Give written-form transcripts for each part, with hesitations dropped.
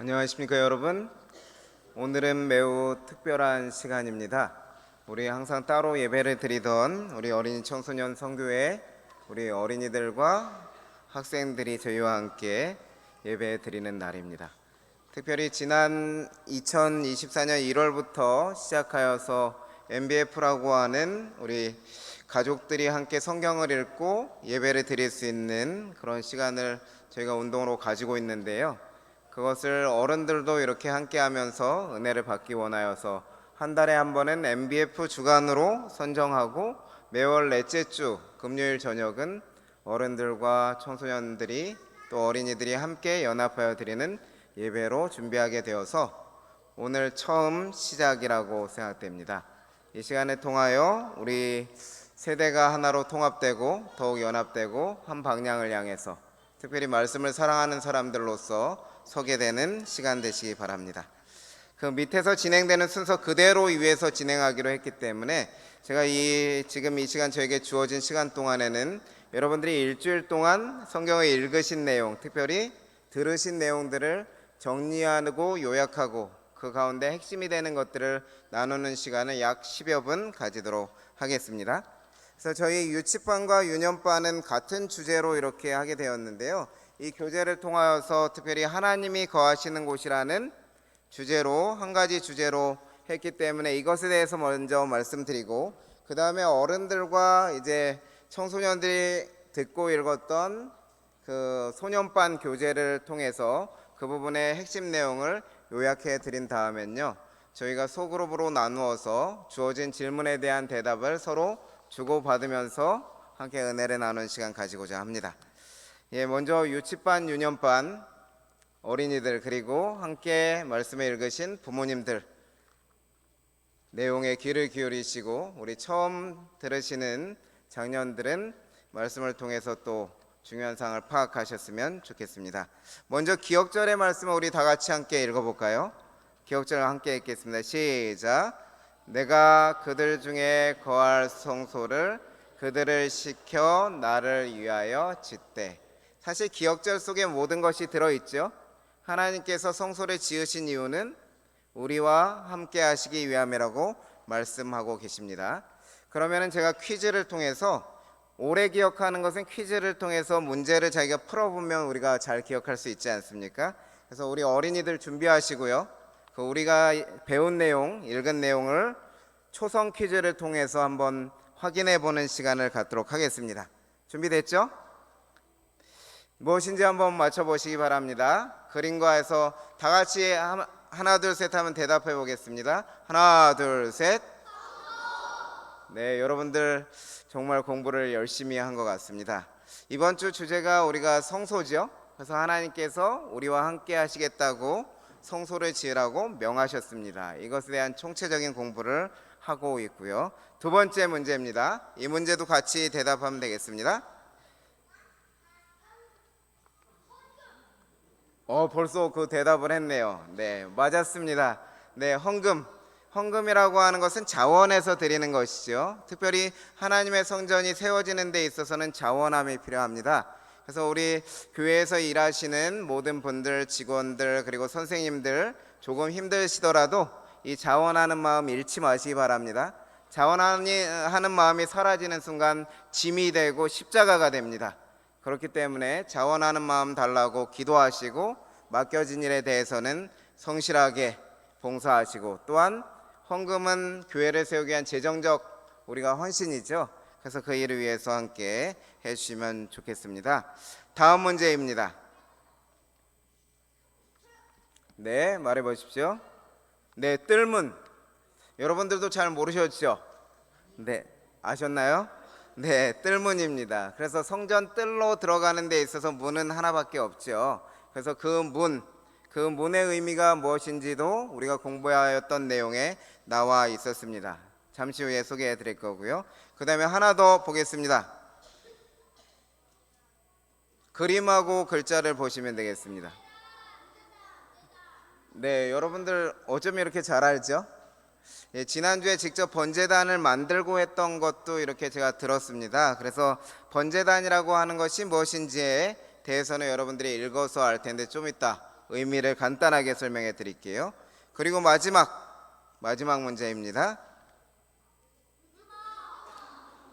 안녕하십니까 여러분. 오늘은 매우 특별한 시간입니다. 우리 항상 따로 예배를 드리던 우리 어린이 청소년 선교회 우리 어린이들과 학생들이 저희와 함께 예배 드리는 날입니다. 특별히 지난 2024년 1월부터 시작하여서 MBF라고 하는 우리 가족들이 함께 성경을 읽고 예배를 드릴 수 있는 그런 시간을 저희가 운동으로 가지고 있는데요. 그것을 어른들도 이렇게 함께 하면서 은혜를 받기 원하여서 한 달에 한 번은 MBF 주간으로 선정하고 매월 넷째 주 금요일 저녁은 어른들과 청소년들이 또 어린이들이 함께 연합하여 드리는 예배로 준비하게 되어서 오늘 처음 시작이라고 생각됩니다. 이 시간을 통하여 우리 세대가 하나로 통합되고 더욱 연합되고 한 방향을 향해서 특별히 말씀을 사랑하는 사람들로서 서게 되는 시간 되시기 바랍니다. 그 밑에서 진행되는 순서 그대로 위에서 진행하기로 했기 때문에 제가 지금 이 시간 저에게 주어진 시간 동안에는 여러분들이 일주일 동안 성경을 읽으신 내용, 특별히 들으신 내용들을 정리하고 요약하고 그 가운데 핵심이 되는 것들을 나누는 시간을 약 10여 분 가지도록 하겠습니다. 그래서 저희 유치반과 유년반은 같은 주제로 이렇게 하게 되었는데요. 이 교제를 통하여서 특별히 하나님이 거하시는 곳이라는 주제로 한 가지 주제로 했기 때문에 이것에 대해서 먼저 말씀드리고 그 다음에 어른들과 이제 청소년들이 듣고 읽었던 그 소년반 교제를 통해서 그 부분의 핵심 내용을 요약해 드린 다음엔요, 저희가 소그룹으로 나누어서 주어진 질문에 대한 대답을 서로 주고받으면서 함께 은혜를 나누는 시간 가지고자 합니다. 먼저 유치반, 유년반 어린이들 그리고 함께 말씀을 읽으신 부모님들 내용에 귀를 기울이시고 우리 처음 들으시는 장년들은 말씀을 통해서 또 중요한 사항을 파악하셨으면 좋겠습니다. 먼저 기억절의 말씀을 우리 다 같이 함께 읽어볼까요? 기억절을 함께 읽겠습니다. 시작. 내가 그들 중에 거할 성소를 그들을 시켜 나를 위하여 짓되. 사실 기억절 속에 모든 것이 들어있죠. 하나님께서 성소를 지으신 이유는 우리와 함께 하시기 위함이라고 말씀하고 계십니다. 그러면 제가 퀴즈를 통해서 오래 기억하는 것은 퀴즈를 통해서 문제를 자기가 풀어보면 우리가 잘 기억할 수 있지 않습니까? 그래서 우리 어린이들 준비하시고요. 그 우리가 배운 내용, 읽은 내용을 초성 퀴즈를 통해서 한번 확인해 보는 시간을 갖도록 하겠습니다. 준비됐죠? 무엇인지 한번 맞춰보시기 바랍니다. 그림과 해서 다 같이 하나 둘 셋 하면 대답해 보겠습니다. 하나 둘 셋. 네, 여러분들 정말 공부를 열심히 한 것 같습니다. 이번 주 주제가 우리가 성소죠. 그래서 하나님께서 우리와 함께 하시겠다고 성소를 지으라고 명하셨습니다. 이것에 대한 총체적인 공부를 하고 있고요. 두 번째 문제입니다. 이 문제도 같이 대답하면 되겠습니다. 벌써 그 대답을 했네요. 네, 맞았습니다. 네, 헌금이라고 하는 것은 자원에서 드리는 것이죠. 특별히 하나님의 성전이 세워지는 데 있어서는 자원함이 필요합니다. 그래서 우리 교회에서 일하시는 모든 분들, 직원들 그리고 선생님들 조금 힘드시더라도 이 자원하는 마음 잃지 마시기 바랍니다. 자원하는 마음이 사라지는 순간 짐이 되고 십자가가 됩니다. 그렇기 때문에 자원하는 마음 달라고 기도하시고 맡겨진 일에 대해서는 성실하게 봉사하시고, 또한 헌금은 교회를 세우기 위한 재정적 우리가 헌신이죠. 그래서 그 일을 위해서 함께 해주시면 좋겠습니다. 다음 문제입니다. 네, 말해보십시오. 네, 뜰문. 여러분들도 잘 모르셨죠? 네, 아셨나요? 네, 뜰문입니다. 그래서 성전 뜰로 들어가는 데 있어서 문은 하나밖에 없죠. 그래서 그 문의 의미가 무엇인지도 우리가 공부하였던 내용에 나와 있었습니다. 잠시 후에 소개해 드릴 거고요. 그 다음에 하나 더 보겠습니다. 그림하고 글자를 보시면 되겠습니다. 네, 여러분들 어쩜 이렇게 잘 알죠? 지난주에 직접 번제단을 만들고 했던 것도 이렇게 제가 들었습니다. 그래서 번제단이라고 하는 것이 무엇인지에 대해서는 여러분들이 읽어서 알 텐데 좀 이따 의미를 간단하게 설명해 드릴게요. 그리고 마지막 문제입니다.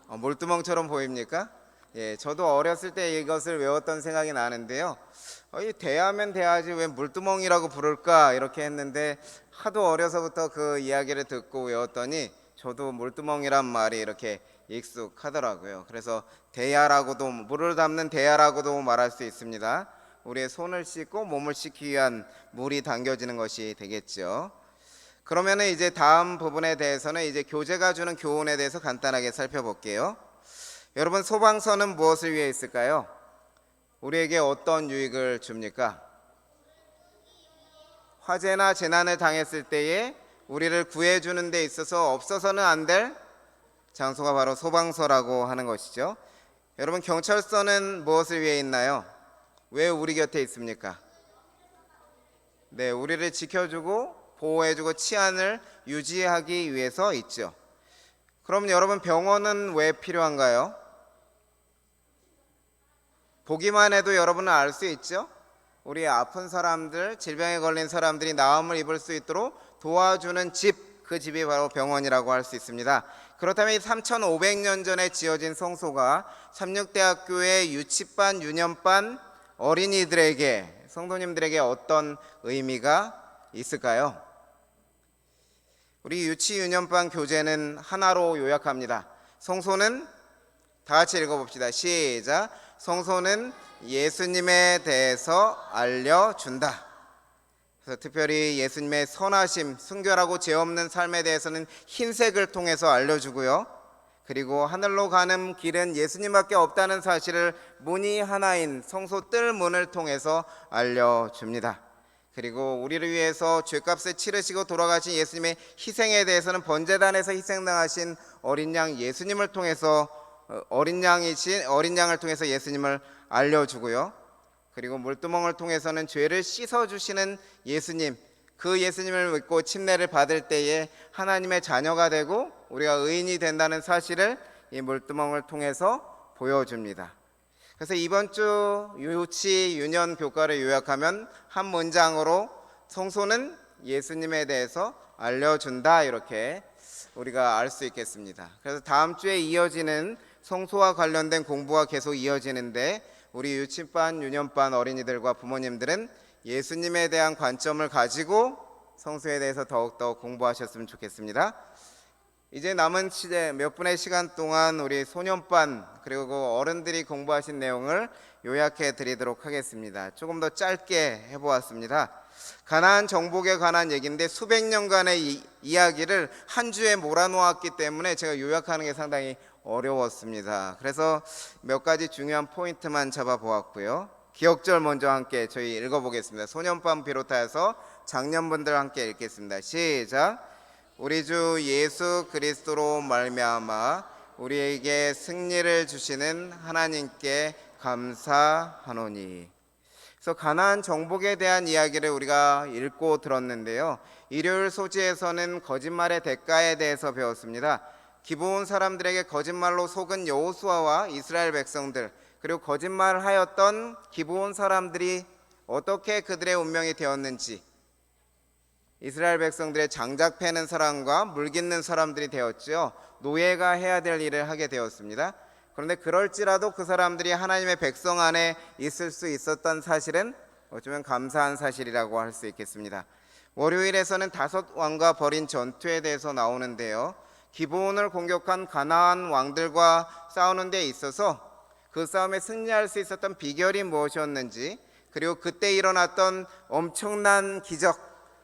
몰두멍처럼 보입니까? 예, 저도 어렸을 때 이것을 외웠던 생각이 나는데요. 이 대하면 대하지 왜 물두멍이라고 부를까 이렇게 했는데 하도 어려서부터 그 이야기를 듣고 외웠더니 저도 물두멍이란 말이 이렇게 익숙하더라고요. 그래서 대야라고도, 물을 담는 대야라고도 말할 수 있습니다. 우리의 손을 씻고 몸을 씻기 위한 물이 담겨지는 것이 되겠죠. 그러면 이제 다음 부분에 대해서는 이제 교재가 주는 교훈에 대해서 간단하게 살펴볼게요. 여러분, 소방서는 무엇을 위해 있을까요? 우리에게 어떤 유익을 줍니까? 화재나 재난을 당했을 때에 우리를 구해주는 데 있어서 없어서는 안 될 장소가 바로 소방서라고 하는 것이죠. 여러분, 경찰서는 무엇을 위해 있나요? 왜 우리 곁에 있습니까? 네, 우리를 지켜주고 보호해주고 치안을 유지하기 위해서 있죠. 그럼 여러분, 병원은 왜 필요한가요? 보기만 해도 여러분은 알 수 있죠? 우리 아픈 사람들, 질병에 걸린 사람들이 나음을 입을 수 있도록 도와주는 집, 그 집이 바로 병원이라고 할 수 있습니다. 그렇다면 3,500년 전에 지어진 성소가 삼육대학교의 유치반, 유년반 어린이들에게, 성도님들에게 어떤 의미가 있을까요? 우리 유치 유년반 교재는 하나로 요약합니다. 성소는, 다 같이 읽어봅시다. 시작. 성소는 예수님에 대해서 알려준다. 그래서 특별히 예수님의 선하심, 순결하고 죄 없는 삶에 대해서는 흰색을 통해서 알려주고요. 그리고 하늘로 가는 길은 예수님밖에 없다는 사실을 문이 하나인 성소 뜰 문을 통해서 알려줍니다. 그리고 우리를 위해서 죄값을 치르시고 돌아가신 예수님의 희생에 대해서는 번제단에서 희생당하신 어린 양 예수님을 통해서, 어린 양을 통해서 예수님을 알려주고요. 그리고 물두멍을 통해서는 죄를 씻어주시는 예수님, 그 예수님을 믿고 침례를 받을 때에 하나님의 자녀가 되고 우리가 의인이 된다는 사실을 이 물두멍을 통해서 보여줍니다. 그래서 이번 주 유치 유년 교과를 요약하면 한 문장으로 성소는 예수님에 대해서 알려준다, 이렇게 우리가 알 수 있겠습니다. 그래서 다음 주에 이어지는 성소와 관련된 공부가 계속 이어지는데 우리 유치반, 유년반 어린이들과 부모님들은 예수님에 대한 관점을 가지고 성소에 대해서 더욱더 공부하셨으면 좋겠습니다. 이제 남은 몇 분의 시간 동안 우리 소년반 그리고 어른들이 공부하신 내용을 요약해 드리도록 하겠습니다. 조금 더 짧게 해보았습니다. 가나안 정복에 관한 얘기인데 수백 년간의 이야기를 한 주에 몰아놓았기 때문에 제가 요약하는 게 상당히 어려웠습니다. 그래서 몇 가지 중요한 포인트만 잡아보았고요. 기억절 먼저 함께 저희 읽어보겠습니다. 소년반 비롯하여서 장년분들 함께 읽겠습니다. 시작. 우리 주 예수 그리스도로 말미암아 우리에게 승리를 주시는 하나님께 감사하노니. 그래서 가나안 정복에 대한 이야기를 우리가 읽고 들었는데요. 일요일 소지에서는 거짓말의 대가에 대해서 배웠습니다. 기브온 사람들에게 거짓말로 속은 여호수아와 이스라엘 백성들, 그리고 거짓말을 하였던 기브온 사람들이 어떻게 그들의 운명이 되었는지, 이스라엘 백성들의 장작 패는 사람과 물 깃는 사람들이 되었죠. 노예가 해야 될 일을 하게 되었습니다. 그런데 그럴지라도 그 사람들이 하나님의 백성 안에 있을 수 있었던 사실은 어쩌면 감사한 사실이라고 할 수 있겠습니다. 월요일에서는 5 왕과 벌인 전투에 대해서 나오는데요. 기브온을 공격한 가나안 왕들과 싸우는 데 있어서 그 싸움에 승리할 수 있었던 비결이 무엇이었는지, 그리고 그때 일어났던 엄청난 기적,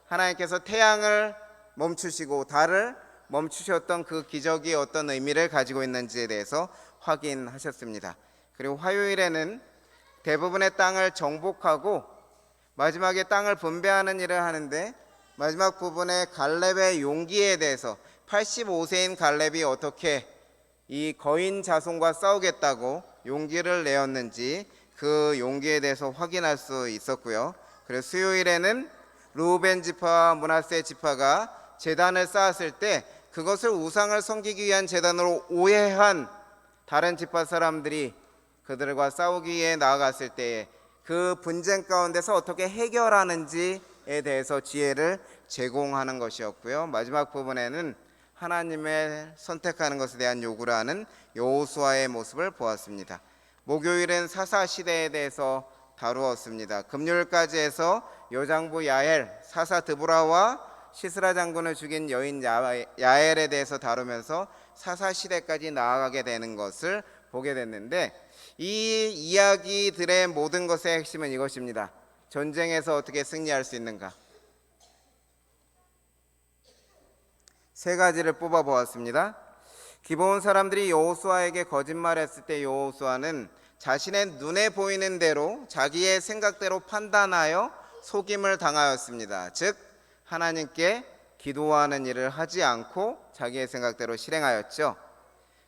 하나님께서 태양을 멈추시고 달을 멈추셨던 그 기적이 어떤 의미를 가지고 있는지에 대해서 확인하셨습니다. 그리고 화요일에는 대부분의 땅을 정복하고 마지막에 땅을 분배하는 일을 하는데, 마지막 부분에 갈렙의 용기에 대해서 85세인 갈렙이 어떻게 이 거인 자손과 싸우겠다고 용기를 내었는지 그 용기에 대해서 확인할 수 있었고요. 그리고 수요일에는 르우벤 지파와 므낫세 지파가 제단을 쌓았을 때 그것을 우상을 섬기기 위한 제단으로 오해한 다른 지파 사람들이 그들과 싸우기 위해 나아갔을 때에 그 분쟁 가운데서 어떻게 해결하는지에 대해서 지혜를 제공하는 것이었고요. 마지막 부분에는 하나님의 선택하는 것에 대한 요구를 하는 여호수아의 모습을 보았습니다. 목요일은 사사 시대에 대해서 다루었습니다. 금요일까지 해서 여장부 야엘, 사사 드보라와 시스라 장군을 죽인 여인 야엘에 대해서 다루면서 사사 시대까지 나아가게 되는 것을 보게 됐는데, 이 이야기들의 모든 것의 핵심은 이것입니다. 전쟁에서 어떻게 승리할 수 있는가? 세 가지를 뽑아 보았습니다. 기브온 사람들이 여호수아에게 거짓말했을 때 여호수아는 자신의 눈에 보이는 대로 자기의 생각대로 판단하여 속임을 당하였습니다. 즉 하나님께 기도하는 일을 하지 않고 자기의 생각대로 실행하였죠.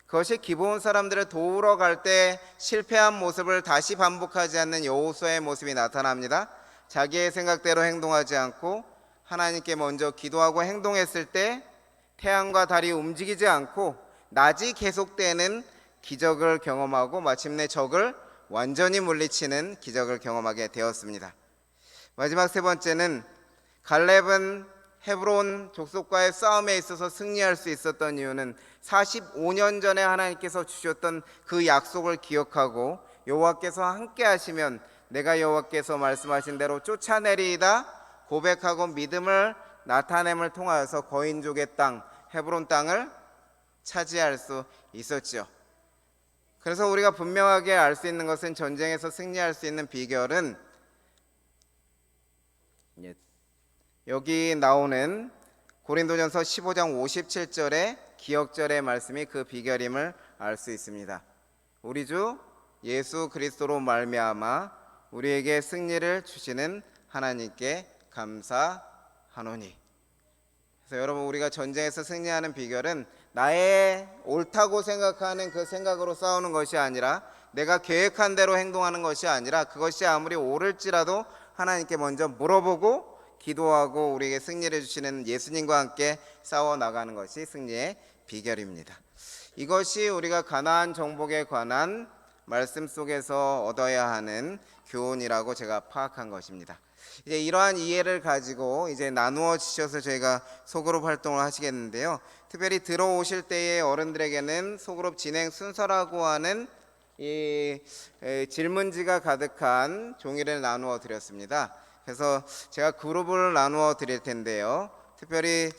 그것이 기브온 사람들을 도우러 갈 때 실패한 모습을 다시 반복하지 않는 여호수아의 모습이 나타납니다. 자기의 생각대로 행동하지 않고 하나님께 먼저 기도하고 행동했을 때 태양과 달이 움직이지 않고 낮이 계속되는 기적을 경험하고 마침내 적을 완전히 물리치는 기적을 경험하게 되었습니다. 마지막 세 번째는 갈렙은 헤브론 족속과의 싸움에 있어서 승리할 수 있었던 이유는 45년 전에 하나님께서 주셨던 그 약속을 기억하고 여호와께서 함께 하시면 내가 여호와께서 말씀하신 대로 쫓아내리이다 고백하고 믿음을 나타냄을 통하여서 거인족의 땅 헤브론 땅을 차지할 수 있었죠. 그래서 우리가 분명하게 알 수 있는 것은 전쟁에서 승리할 수 있는 비결은 여기 나오는 고린도전서 15장 57절의 기억절의 말씀이 그 비결임을 알 수 있습니다. 우리 주 예수 그리스도로 말미암아 우리에게 승리를 주시는 하나님께 감사하노니. 그래서 여러분, 우리가 전쟁에서 승리하는 비결은 나의 옳다고 생각하는 그 생각으로 싸우는 것이 아니라, 내가 계획한 대로 행동하는 것이 아니라, 그것이 아무리 옳을지라도 하나님께 먼저 물어보고 기도하고 우리에게 승리를 주시는 예수님과 함께 싸워 나가는 것이 승리의 비결입니다. 이것이 우리가 가나안 정복에 관한 말씀 속에서 얻어야 하는 교훈이라고 제가 파악한 것입니다. 이제 이러한 이해를 가지고 이제 나누어 주셔서 저희가 소그룹 활동을 하시겠는데요. 특별히 들어오실 때에 어른들에게는 소그룹 진행 순서라고 하는 이 질문지가 가득한 종이를 나누어 드렸습니다. 그래서 제가 그룹을 나누어 드릴 텐데요. 특별히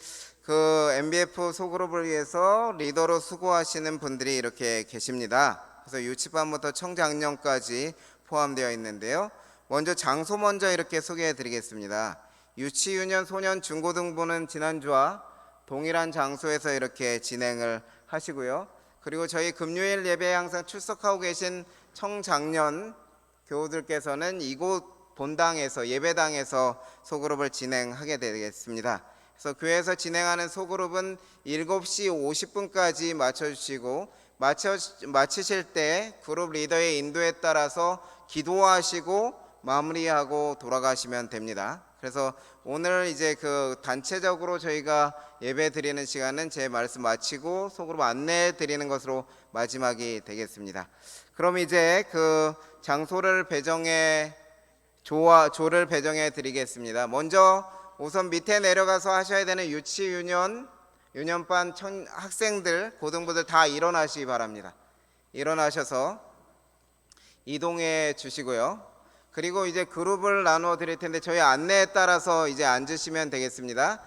그 MBF 소그룹을 위해서 리더로 수고하시는 분들이 이렇게 계십니다. 그래서 유치반부터 청장년까지 포함되어 있는데요. 먼저 장소 먼저 이렇게 소개해 드리겠습니다. 유치유년 소년 중고등부는 지난주와 동일한 장소에서 이렇게 진행을 하시고요. 그리고 저희 금요일 예배에 항상 출석하고 계신 청장년 교우들께서는 이곳 본당에서 예배당에서 소그룹을 진행하게 되겠습니다. 그래서 교회에서 진행하는 소그룹은 7시 50분까지 맞춰주시고 마치실 때 그룹 리더의 인도에 따라서 기도하시고 마무리하고 돌아가시면 됩니다. 그래서 오늘 이제 그 단체적으로 저희가 예배 드리는 시간은 제 말씀 마치고 소그룹 안내해 드리는 것으로 마지막이 되겠습니다. 그럼 이제 그 장소를 조를 배정해 드리겠습니다. 먼저 우선 밑에 내려가서 하셔야 되는 유년반 학생들, 고등부들 다 일어나시기 바랍니다. 일어나셔서 이동해 주시고요. 그리고 이제 그룹을 나누어 드릴 텐데 저희 안내에 따라서 이제 앉으시면 되겠습니다.